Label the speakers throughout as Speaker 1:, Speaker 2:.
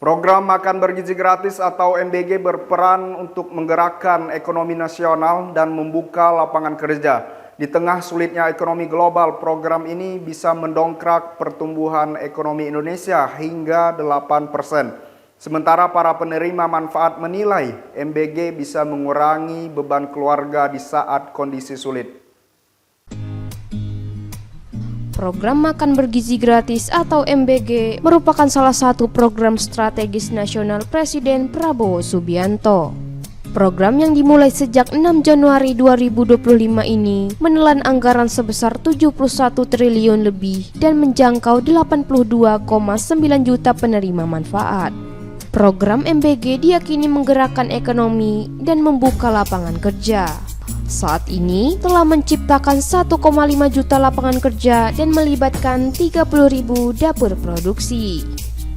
Speaker 1: Program Makan Bergizi Gratis atau MBG berperan untuk menggerakkan ekonomi nasional dan membuka lapangan kerja. Di tengah sulitnya ekonomi global, program ini bisa mendongkrak pertumbuhan ekonomi Indonesia hingga 8%. Sementara para penerima manfaat menilai MBG bisa mengurangi beban keluarga di saat kondisi sulit.
Speaker 2: Program Makan Bergizi Gratis atau MBG merupakan salah satu program strategis nasional Presiden Prabowo Subianto. Program yang dimulai sejak 6 Januari 2025 ini menelan anggaran sebesar 71 triliun lebih dan menjangkau 82,9 juta penerima manfaat. Program MBG diyakini menggerakkan ekonomi dan membuka lapangan kerja. Saat ini telah menciptakan 1,5 juta lapangan kerja dan melibatkan 30.000 dapur produksi.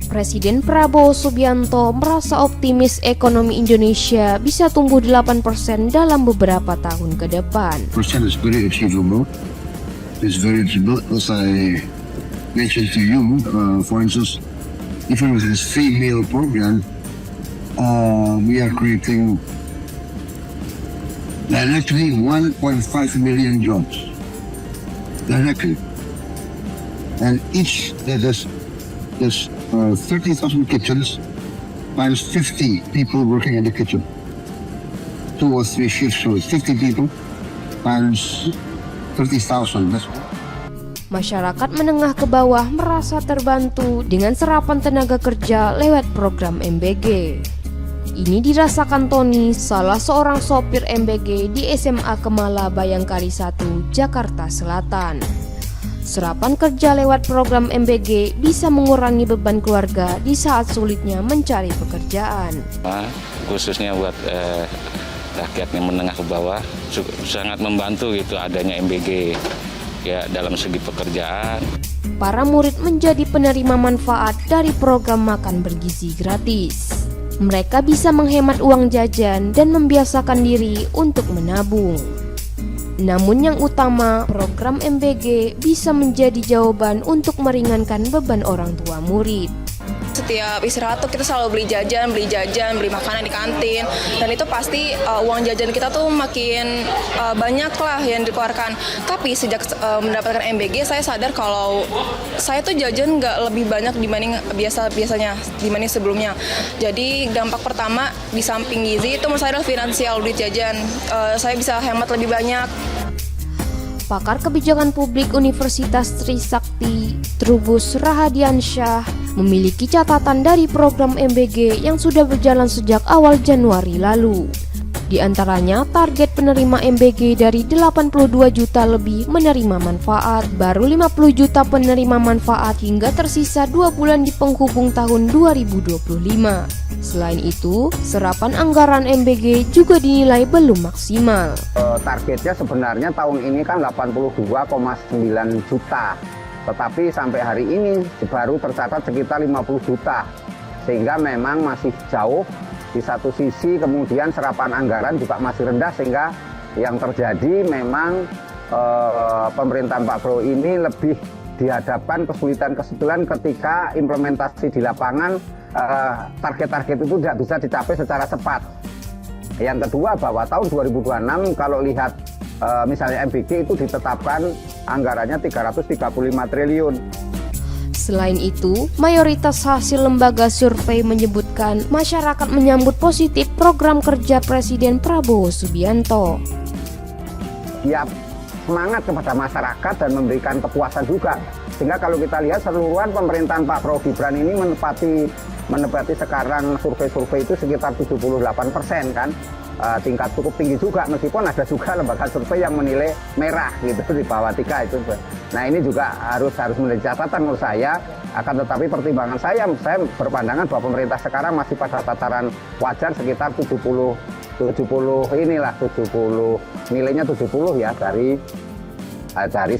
Speaker 2: Presiden Prabowo Subianto merasa optimis ekonomi Indonesia bisa tumbuh 8% dalam beberapa tahun ke depan.
Speaker 3: Percent is very achievable. It's very achievable. As I mentioned to you, for instance, even with this free meal program, we are creating directly 1.5 million jobs. Directly. And each, there's 30,000 kitchens times 50 people working in the kitchen. 2 or 3 shifts, so it's 50 people times 30,000. That's
Speaker 2: Masyarakat menengah ke bawah merasa terbantu dengan serapan tenaga kerja lewat program MBG. Ini dirasakan Tony, salah seorang sopir MBG di SMA Kemala Bayangkari 1, Jakarta Selatan. Serapan kerja lewat program MBG bisa mengurangi beban keluarga di saat sulitnya mencari pekerjaan.
Speaker 4: Khususnya buat rakyat yang menengah ke bawah, sangat membantu gitu adanya MBG ya dalam segi pekerjaan.
Speaker 2: Para murid menjadi penerima manfaat dari program Makan Bergizi Gratis. Mereka bisa menghemat uang jajan dan membiasakan diri untuk menabung. Namun yang utama, program MBG bisa menjadi jawaban untuk meringankan beban orang tua murid.
Speaker 5: Setiap istirahat tuh kita selalu beli jajan, beli makanan di kantin, dan itu pasti uang jajan kita tuh makin banyak lah yang dikeluarkan. Tapi sejak mendapatkan MBG, saya sadar kalau saya tuh jajan nggak lebih banyak dibanding biasanya dibanding sebelumnya. Jadi dampak pertama di samping gizi itu menurut saya adalah finansial, duit jajan. Saya bisa hemat lebih banyak.
Speaker 2: Pakar Kebijakan Publik Universitas Trisakti, Trubus Rahadiansyah, memiliki catatan dari program MBG yang sudah berjalan sejak awal Januari lalu. Di antaranya, target penerima MBG dari 82 juta lebih menerima manfaat, baru 50 juta penerima manfaat hingga tersisa 2 bulan di penghubung tahun 2025. Selain itu, serapan anggaran MBG juga dinilai belum maksimal.
Speaker 6: Targetnya sebenarnya tahun ini kan 82,9 juta, tetapi sampai hari ini baru tercatat sekitar 50 juta, sehingga memang masih jauh. Di satu sisi kemudian serapan anggaran juga masih rendah, sehingga yang terjadi memang pemerintahan Pak Prabowo ini lebih dihadapkan kesulitan-kesulitan ketika implementasi di lapangan. Target-target itu tidak bisa dicapai secara cepat. Yang kedua, bahwa tahun 2026 kalau lihat misalnya MBG itu ditetapkan anggarannya 335 triliun.
Speaker 2: Selain itu, mayoritas hasil lembaga survei menyebutkan masyarakat menyambut positif program kerja Presiden Prabowo Subianto.
Speaker 6: Ya, semangat kepada masyarakat dan memberikan kepuasan juga. Sehingga kalau kita lihat seluruhan pemerintahan Pak Prabowo Gibran ini menepati sekarang survei-survei itu sekitar 78% kan. Tingkat cukup tinggi juga, meskipun ada juga lembaga survei yang menilai merah gitu di bawah 3 itu. Nah, ini juga harus menjadi catatan menurut saya. Akan tetapi pertimbangan saya berpandangan bahwa pemerintah sekarang masih pada tataran wajar sekitar 70 nilainya 70 ya dari 100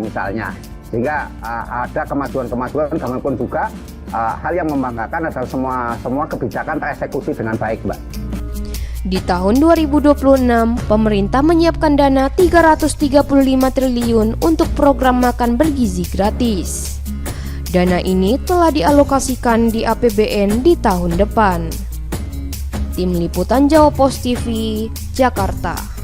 Speaker 6: misalnya. Sehingga ada kemajuan-kemajuan, namun juga hal yang membanggakan adalah semua kebijakan tereksekusi dengan baik, Mbak.
Speaker 2: Di tahun 2026, pemerintah menyiapkan dana 335 triliun untuk program makan bergizi gratis. Dana ini telah dialokasikan di APBN di tahun depan. Tim Liputan Jawa Pos TV, Jakarta.